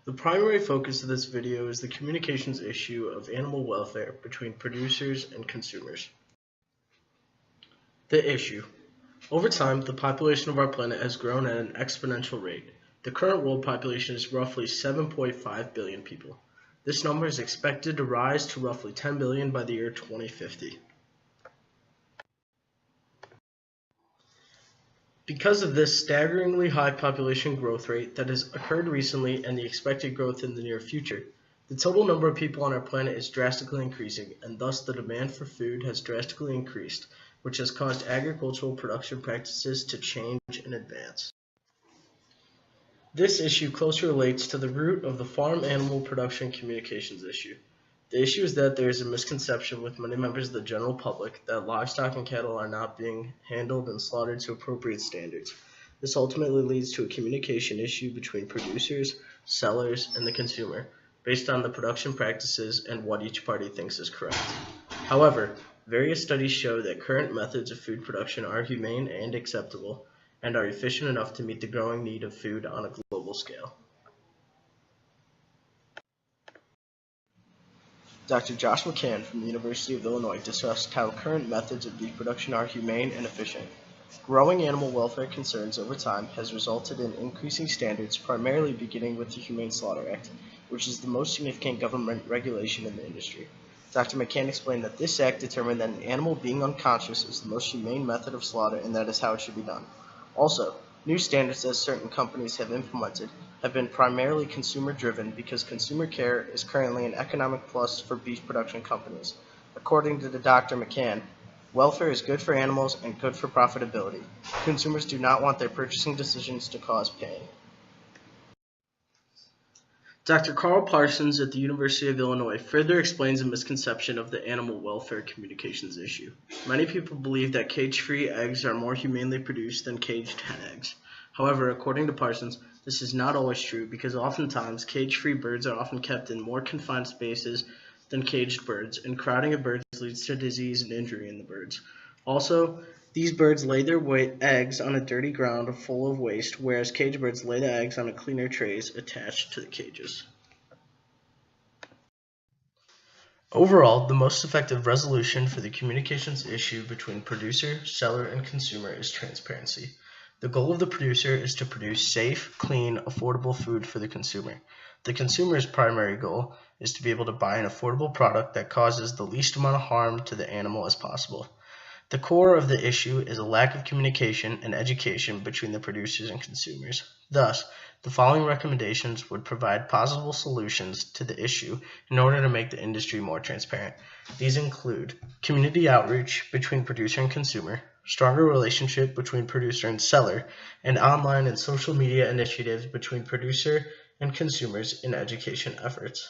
The primary focus of this video is the communications issue of animal welfare between producers and consumers. The issue. Over time, the population of our planet has grown at an exponential rate. The current world population is roughly 7.5 billion people. This number is expected to rise to roughly 10 billion by the year 2050. Because of this staggeringly high population growth rate that has occurred recently and the expected growth in the near future, the total number of people on our planet is drastically increasing, and thus the demand for food has drastically increased, which has caused agricultural production practices to change and advance. This issue closely relates to the root of the farm animal production communications issue. The issue is that there is a misconception with many members of the general public that livestock and cattle are not being handled and slaughtered to appropriate standards. This ultimately leads to a communication issue between producers, sellers, and the consumer, based on the production practices and what each party thinks is correct. However, various studies show that current methods of food production are humane and acceptable, and are efficient enough to meet the growing need of food on a global scale. Dr. Josh McCann from the University of Illinois discussed how current methods of beef production are humane and efficient. Growing animal welfare concerns over time has resulted in increasing standards, primarily beginning with the Humane Slaughter Act, which is the most significant government regulation in the industry. Dr. McCann explained that this act determined that an animal being unconscious is the most humane method of slaughter, and that is how it should be done. Also, new standards that certain companies have implemented have been primarily consumer-driven because consumer care is currently an economic plus for beef production companies. According to Dr. McCann, welfare is good for animals and good for profitability. Consumers do not want their purchasing decisions to cause pain. Dr. Carl Parsons at the University of Illinois further explains a misconception of the animal welfare communications issue. Many people believe that cage-free eggs are more humanely produced than caged hen eggs. However, according to Parsons, this is not always true because oftentimes cage-free birds are often kept in more confined spaces than caged birds, and crowding of birds leads to disease and injury in the birds. Also, these birds lay their eggs on a dirty ground full of waste, whereas caged birds lay the eggs on cleaner trays attached to the cages. Overall, the most effective resolution for the communications issue between producer, seller, and consumer is transparency. The goal of the producer is to produce safe, clean, affordable food for the consumer. The consumer's primary goal is to be able to buy an affordable product that causes the least amount of harm to the animal as possible. The core of the issue is a lack of communication and education between the producers and consumers. Thus, the following recommendations would provide possible solutions to the issue in order to make the industry more transparent. These include community outreach between producer and consumer, stronger relationship between producer and seller, and online and social media initiatives between producer and consumers in education efforts.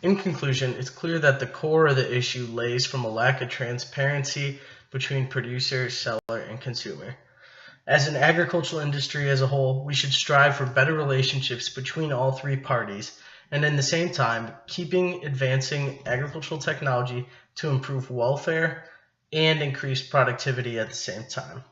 In conclusion, it's clear that the core of the issue lays from a lack of transparency between producer, seller, and consumer. As an agricultural industry as a whole, we should strive for better relationships between all three parties, and in the same time, keeping advancing agricultural technology to improve welfare and increase productivity at the same time.